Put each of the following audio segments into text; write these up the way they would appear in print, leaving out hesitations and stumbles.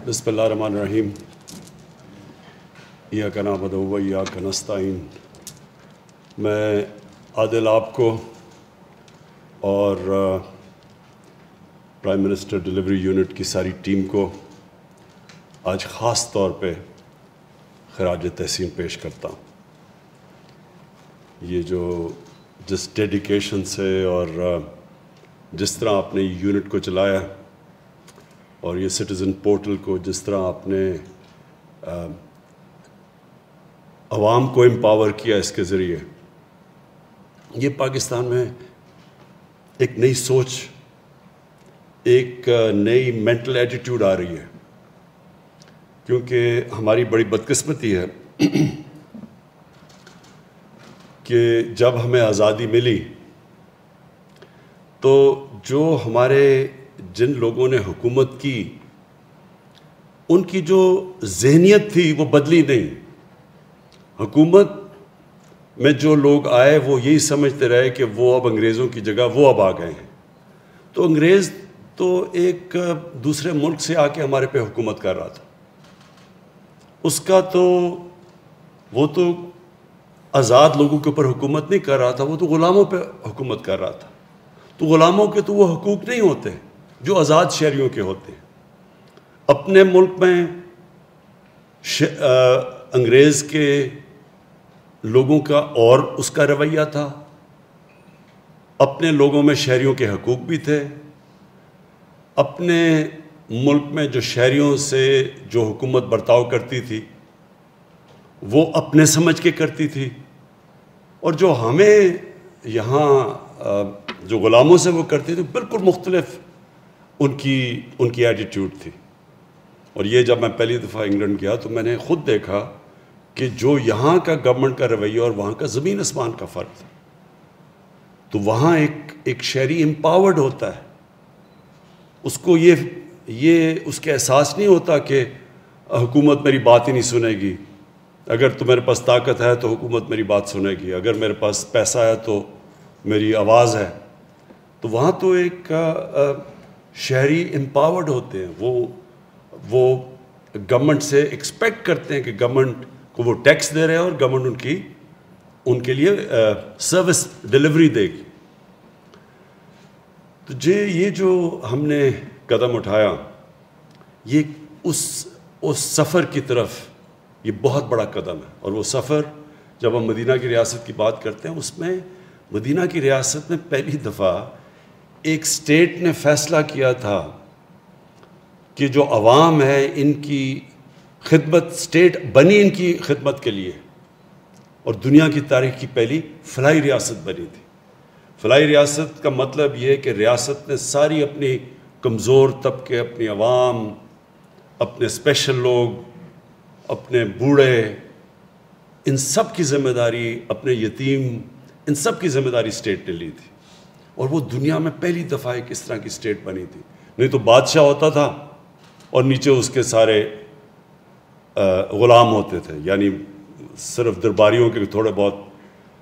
بسم اللہ الرحمن الرحیم ایاک نعبد و ایاک نستعین۔ میں عادل آپ کو اور پرائم منسٹر ڈیلیوری یونٹ کی ساری ٹیم کو آج خاص طور پہ خراج تحسین پیش کرتا ہوں۔ یہ جو جس ڈیڈیکیشن سے اور جس طرح آپ نے یونٹ کو چلایا اور یہ سٹیزن پورٹل کو جس طرح آپ نے عوام کو امپاور کیا اس کے ذریعے، یہ پاکستان میں ایک نئی سوچ، ایک نئی مینٹل ایٹیٹیوڈ آ رہی ہے، کیونکہ ہماری بڑی بدقسمتی ہے کہ جب ہمیں آزادی ملی تو جو ہمارے جن لوگوں نے حکومت کی ان کی جو ذہنیت تھی وہ بدلی نہیں۔ حکومت میں جو لوگ آئے وہ یہی سمجھتے رہے کہ وہ اب انگریزوں کی جگہ وہ اب آ گئے ہیں، تو انگریز تو ایک دوسرے ملک سے آ کے ہمارے پہ حکومت کر رہا تھا، اس کا تو وہ تو آزاد لوگوں کے اوپر حکومت نہیں کر رہا تھا، وہ تو غلاموں پہ حکومت کر رہا تھا۔ تو غلاموں کے تو وہ حقوق نہیں ہوتے جو آزاد شہریوں کے ہوتے ہیں۔ اپنے ملک میں انگریز کے لوگوں کا اور اس کا رویہ تھا، اپنے لوگوں میں شہریوں کے حقوق بھی تھے، اپنے ملک میں جو شہریوں سے جو حکومت برتاؤ کرتی تھی وہ اپنے سمجھ کے کرتی تھی، اور جو ہمیں یہاں جو غلاموں سے وہ کرتی تھی بالکل مختلف ان کی ایٹیٹیوڈ تھی۔ اور یہ جب میں پہلی دفعہ انگلینڈ گیا تو میں نے خود دیکھا کہ جو یہاں کا گورنمنٹ کا رویہ اور وہاں کا زمین آسمان کا فرق تھا۔ تو وہاں ایک شہری امپاورڈ ہوتا ہے، اس کو یہ اس کے احساس نہیں ہوتا کہ حکومت میری بات ہی نہیں سنے گی، اگر تو میرے پاس طاقت ہے تو حکومت میری بات سنے گی، اگر میرے پاس پیسہ ہے تو میری آواز ہے۔ تو وہاں تو ایک شہری امپاورڈ ہوتے ہیں، وہ گورنمنٹ سے ایکسپیکٹ کرتے ہیں کہ گورنمنٹ کو وہ ٹیکس دے رہے ہیں اور گورنمنٹ ان کے لیے سروس ڈیلیوری دے گی۔ تو یہ جو ہم نے قدم اٹھایا، یہ اس سفر کی طرف یہ بہت بڑا قدم ہے۔ اور وہ سفر جب ہم مدینہ کی ریاست کی بات کرتے ہیں، اس میں مدینہ کی ریاست میں پہلی دفعہ ایک سٹیٹ نے فیصلہ کیا تھا کہ جو عوام ہے ان کی خدمت، سٹیٹ بنی ان کی خدمت کے لیے، اور دنیا کی تاریخ کی پہلی فلاحی ریاست بنی تھی۔ فلاحی ریاست کا مطلب یہ ہے کہ ریاست نے ساری اپنی کمزور طبقے، اپنی عوام، اپنے اسپیشل لوگ، اپنے بوڑھے، ان سب کی ذمہ داری، اپنے یتیم، ان سب کی ذمہ داری اسٹیٹ نے لی تھی، اور وہ دنیا میں پہلی دفعہ ایک اس طرح کی اسٹیٹ بنی تھی۔ نہیں تو بادشاہ ہوتا تھا اور نیچے اس کے سارے غلام ہوتے تھے، یعنی صرف درباریوں کے تھوڑے بہت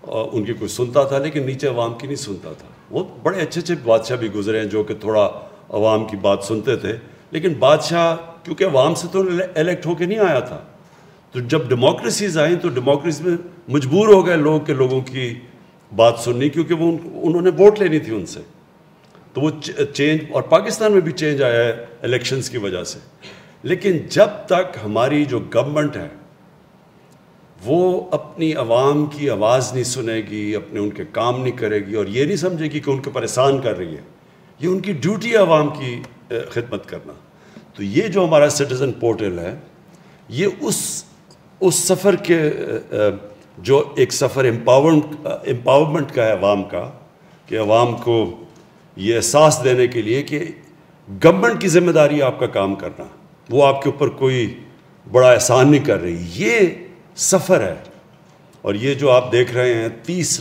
ان کی کوئی سنتا تھا، لیکن نیچے عوام کی نہیں سنتا تھا۔ وہ بڑے اچھے اچھے بادشاہ بھی گزرے ہیں جو کہ تھوڑا عوام کی بات سنتے تھے، لیکن بادشاہ کیونکہ عوام سے تو الیکٹ ہو کے نہیں آیا تھا، تو جب ڈیموکریسیز آئیں تو ڈیموکریسی میں مجبور ہو گئے لوگوں کی بات سننی، کیونکہ انہوں نے ووٹ لینی تھی ان سے۔ تو وہ چینج، اور پاکستان میں بھی چینج آیا ہے الیکشنز کی وجہ سے۔ لیکن جب تک ہماری جو گورنمنٹ ہے وہ اپنی عوام کی آواز نہیں سنے گی، اپنے ان کے کام نہیں کرے گی، اور یہ نہیں سمجھے گی کہ ان کو پریشان کر رہی ہے، یہ ان کی ڈیوٹی ہے عوام کی خدمت کرنا۔ تو یہ جو ہمارا سٹیزن پورٹل ہے، یہ اس سفر کے جو ایک سفر امپاورمنٹ کا ہے عوام کا، کہ عوام کو یہ احساس دینے کے لیے کہ گورنمنٹ کی ذمہ داری آپ کا کام کرنا، وہ آپ کے اوپر کوئی بڑا احسان نہیں کر رہی، یہ سفر ہے۔ اور یہ جو آپ دیکھ رہے ہیں 30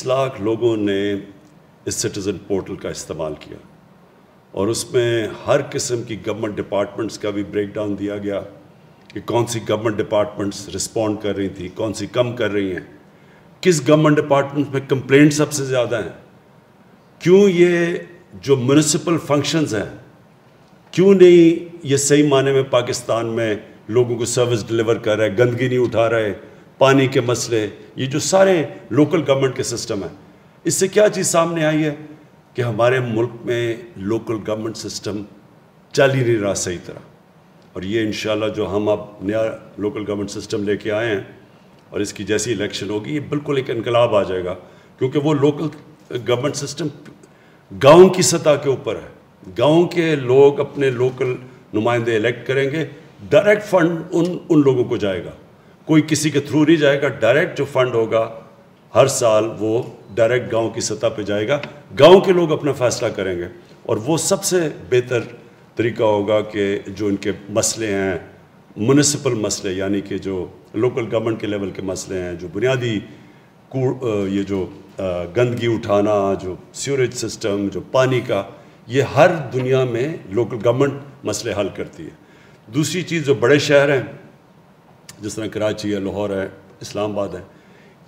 لاکھ لوگوں نے اس سٹیزن پورٹل کا استعمال کیا، اور اس میں ہر قسم کی گورنمنٹ ڈپارٹمنٹس کا بھی بریک ڈاؤن دیا گیا کہ کون سی گورنمنٹ ڈپارٹمنٹس رسپونڈ کر رہی تھی، کون سی کم کر رہی ہیں، کس گورنمنٹ ڈپارٹمنٹ میں کمپلینٹ سب سے زیادہ ہیں، کیوں یہ جو میونسپل فنکشنز ہیں کیوں نہیں یہ صحیح معنی میں پاکستان میں لوگوں کو سروس ڈلیور کر رہے ہیں, گندگی نہیں اٹھا رہے, پانی کے مسئلے, یہ جو سارے لوکل گورنمنٹ کے سسٹم ہیں, اس سے کیا چیز سامنے آئی ہے کہ ہمارے ملک میں لوکل گورنمنٹ سسٹم چل ہی نہیں رہا صحیح طرح. اور یہ انشاءاللہ جو ہم اب نیا لوکل گورنمنٹ سسٹم لے کے آئے ہیں اور اس کی جیسی الیکشن ہوگی, یہ بالکل ایک انقلاب آ جائے گا, کیونکہ وہ لوکل گورنمنٹ سسٹم گاؤں کی سطح کے اوپر ہے. گاؤں کے لوگ اپنے لوکل نمائندے الیکٹ کریں گے, ڈائریکٹ فنڈ ان لوگوں کو جائے گا, کوئی کسی کے تھرو نہیں جائے گا, ڈائریکٹ جو فنڈ ہوگا ہر سال وہ ڈائریکٹ گاؤں کی سطح پہ جائے گا. گاؤں کے لوگ اپنا فیصلہ کریں گے, اور وہ سب سے بہتر طریقہ ہوگا کہ جو ان کے مسئلے ہیں, میونسپل مسئلے, یعنی کہ جو لوکل گورنمنٹ کے لیول کے مسئلے ہیں, جو بنیادی یہ جو گندگی اٹھانا, جو سیوریج سسٹم, جو پانی کا, یہ ہر دنیا میں لوکل گورنمنٹ مسئلے حل کرتی ہے. دوسری چیز, جو بڑے شہر ہیں جس طرح کراچی ہے, لاہور ہے, اسلام آباد ہے,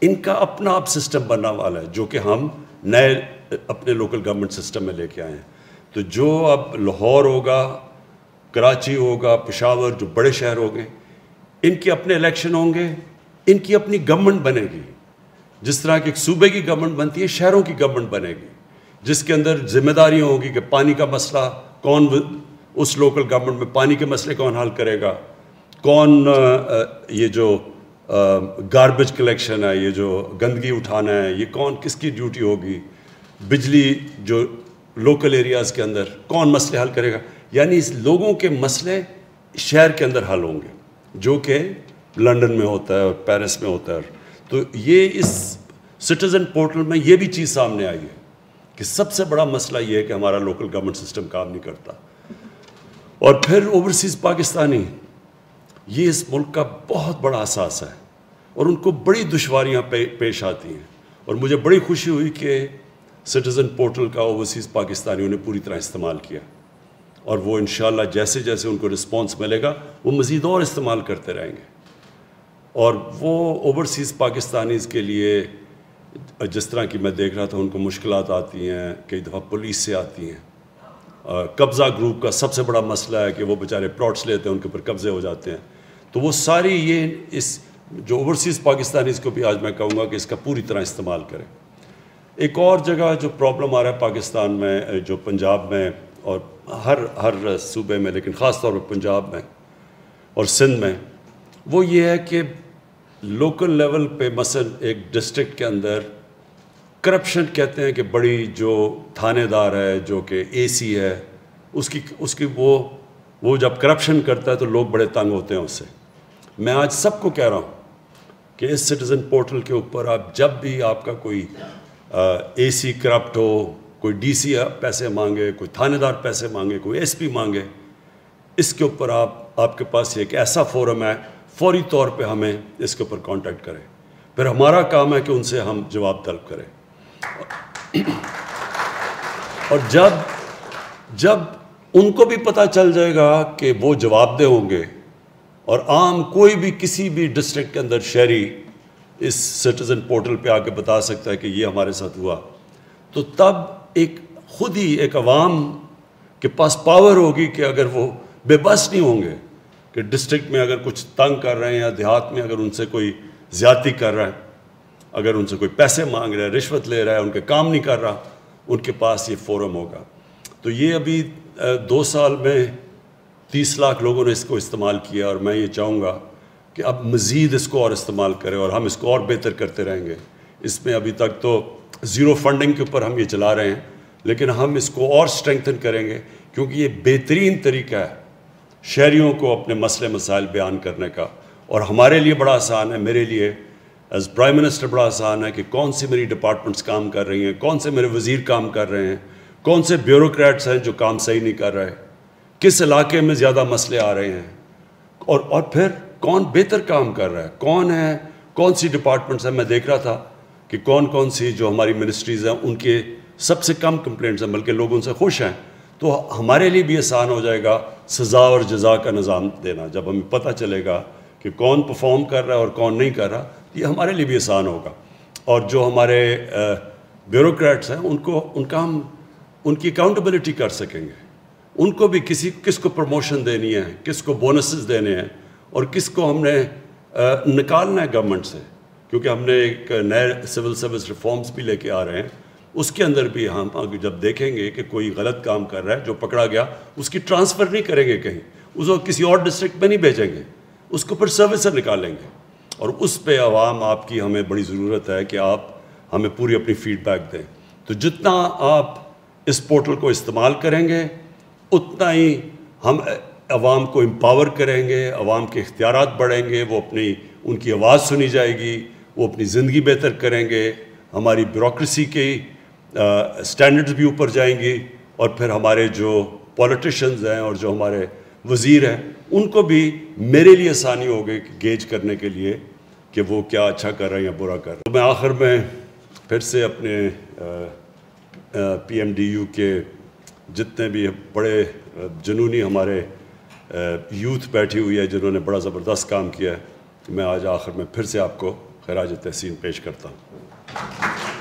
ان کا اپنا اب سسٹم بننا والا ہے, جو کہ ہم نئے اپنے لوکل گورنمنٹ سسٹم میں لے کے آئے ہیں. تو جو اب لاہور ہوگا, کراچی ہوگا, پشاور, جو بڑے شہر ہوں گے, ان کے اپنے الیکشن ہوں گے, ان کی اپنی گورنمنٹ بنے گی. جس طرح کہ ایک صوبے کی گورنمنٹ بنتی ہے, شہروں کی گورنمنٹ بنے گی, جس کے اندر ذمہ داریاں ہوگی کہ پانی کا مسئلہ کون, اس لوکل گورنمنٹ میں پانی کے مسئلے کون حل کرے گا, کون یہ جو گاربیج کلیکشن ہے, یہ جو گندگی اٹھانا ہے, یہ کون, کس کی ڈیوٹی ہوگی, بجلی جو لوکل ایریاز کے اندر کون مسئلے حل کرے گا. یعنی اس لوگوں کے مسئلے شہر کے اندر حل ہوں گے, جو کہ لنڈن میں ہوتا ہے اور پیرس میں ہوتا ہے. تو یہ اس سٹیزن پورٹل میں یہ بھی چیز سامنے آئی ہے کہ سب سے بڑا مسئلہ یہ ہے کہ ہمارا لوکل گورنمنٹ سسٹم کام نہیں کرتا. اور پھر اوورسیز پاکستانی, یہ اس ملک کا بہت بڑا اثاثہ ہے, اور ان کو بڑی دشواریاں پیش آتی ہیں. اور مجھے بڑی خوشی ہوئی کہ سٹیزن پورٹل کا اوورسیز پاکستانیوں نے پوری طرح استعمال کیا, اور وہ انشاءاللہ جیسے جیسے ان کو رسپانس ملے گا وہ مزید اور استعمال کرتے رہیں گے. اور وہ اوورسیز پاکستانیز کے لیے, جس طرح کی میں دیکھ رہا تھا, ان کو مشکلات آتی ہیں, کئی دفعہ پولیس سے آتی ہیں. قبضہ گروپ کا سب سے بڑا مسئلہ ہے کہ وہ بیچارے پلاٹس لیتے ہیں, ان کے اوپر قبضے ہو جاتے ہیں. تو وہ ساری یہ اس جو اوورسیز پاکستانیز کو بھی آج میں کہوں گا کہ اس کا پوری طرح استعمال کریں. ایک اور جگہ جو پرابلم آ رہا ہے پاکستان میں, جو پنجاب میں اور ہر صوبے میں, لیکن خاص طور پہ پنجاب میں اور سندھ میں, وہ یہ ہے کہ لوکل لیول پہ مثلا ایک ڈسٹرکٹ کے اندر کرپشن کہتے ہیں کہ بڑی جو تھانے دار ہے, جو کہ اے سی ہے, اس کی وہ جب کرپشن کرتا ہے تو لوگ بڑے تنگ ہوتے ہیں اس سے. میں آج سب کو کہہ رہا ہوں کہ اس سٹیزن پورٹل کے اوپر آپ جب بھی آپ کا کوئی اے سی کرپٹ ہو, کوئی ڈی سی پیسے مانگے, کوئی تھانے دار پیسے مانگے, کوئی ایس پی مانگے, اس کے اوپر آپ کے پاس ایک ایسا فورم ہے, فوری طور پہ ہمیں اس کے اوپر کانٹیکٹ کریں. پھر ہمارا کام ہے کہ ان سے ہم جواب طلب کریں. اور جب ان کو بھی پتہ چل جائے گا کہ وہ جواب دہ ہوں گے, اور عام کوئی بھی کسی بھی ڈسٹرکٹ کے اندر شہری اس سٹیزن پورٹل پہ آ کے بتا سکتا ہے کہ یہ ہمارے ساتھ ہوا, تو تب خود ہی ایک عوام کے پاس پاور ہوگی کہ اگر وہ بے بس نہیں ہوں گے کہ ڈسٹرکٹ میں اگر کچھ تنگ کر رہے ہیں, یا دیہات میں اگر ان سے کوئی زیادتی کر رہا ہے, اگر ان سے کوئی پیسے مانگ رہا ہے, رشوت لے رہا ہے, ان کے کام نہیں کر رہا, ان کے پاس یہ فورم ہوگا. تو یہ ابھی 2 سال میں 30 لاکھ لوگوں نے اس کو استعمال کیا, اور میں یہ چاہوں گا کہ اب مزید اس کو اور استعمال کریں, اور ہم اس کو اور بہتر کرتے رہیں گے. اس میں ابھی تک تو زیرو فنڈنگ کے اوپر ہم یہ چلا رہے ہیں, لیکن ہم اس کو اور اسٹرینگتھن کریں گے, کیونکہ یہ بہترین طریقہ ہے شہریوں کو اپنے مسئلے مسائل بیان کرنے کا. اور ہمارے لیے بڑا آسان ہے, میرے لیے ایز پرائم منسٹر بڑا آسان ہے کہ کون سی میری ڈپارٹمنٹس کام کر رہی ہیں, کون سے میرے وزیر کام کر رہے ہیں, کون سے بیوروکریٹس ہیں جو کام صحیح نہیں کر رہے, کس علاقے میں زیادہ مسئلے آ رہے ہیں, اور پھر کون بہتر کام کر رہا ہے, کون سی ڈپارٹمنٹس ہیں. میں دیکھ رہا تھا کہ کون سی جو ہماری منسٹریز ہیں ان کے سب سے کم کمپلینٹس ہیں, بلکہ لوگ ان سے خوش ہیں. تو ہمارے لیے بھی آسان ہو جائے گا سزا اور جزا کا نظام دینا. جب ہمیں پتہ چلے گا کہ کون پرفارم کر رہا ہے اور کون نہیں کر رہا, یہ ہمارے لیے بھی آسان ہوگا. اور جو ہمارے بیوروکریٹس ہیں ان کی اکاؤنٹیبلٹی کر سکیں گے ان کو بھی کس کو پروموشن دینی ہے، کس کو بونسز دینے ہیں، اور کس کو ہم نے نکالنا ہے گورنمنٹ سے، کیونکہ ہم نے ایک نئے سول سروس ریفارمز بھی لے کے آ رہے ہیں. اس کے اندر بھی ہم جب دیکھیں گے کہ کوئی غلط کام کر رہا ہے، جو پکڑا گیا اس کی ٹرانسفر نہیں کریں گے کہیں، اس کو کسی اور ڈسٹرکٹ میں نہیں بھیجیں گے، اس کو پھر سروس سے نکالیں گے. اور اس پہ عوام آپ کی ہمیں بڑی ضرورت ہے کہ آپ ہمیں پوری اپنی فیڈ بیک دیں. تو جتنا آپ اس پورٹل کو استعمال کریں گے اتنا ہی ہم عوام کو امپاور کریں گے، عوام کے اختیارات بڑھیں گے، وہ ان کی آواز سنی جائے گی، وہ اپنی زندگی بہتر کریں گے، ہماری بیوروکریسی کی سٹینڈرڈز بھی اوپر جائیں گی، اور پھر ہمارے جو پولیٹیشنز ہیں اور جو ہمارے وزیر ہیں ان کو بھی میرے لیے آسانی ہوگی گیج کرنے کے لیے کہ وہ کیا اچھا کر رہے ہیں یا برا کر رہے ہیں. تو میں آخر میں پھر سے اپنے پی ایم ڈی یو کے جتنے بھی بڑے جنونی ہمارے یوتھ بیٹھی ہوئی ہے جنہوں نے بڑا زبردست کام کیا ہے، میں آج آخر میں پھر سے آپ کو خراج تحسین پیش کرتا ہوں.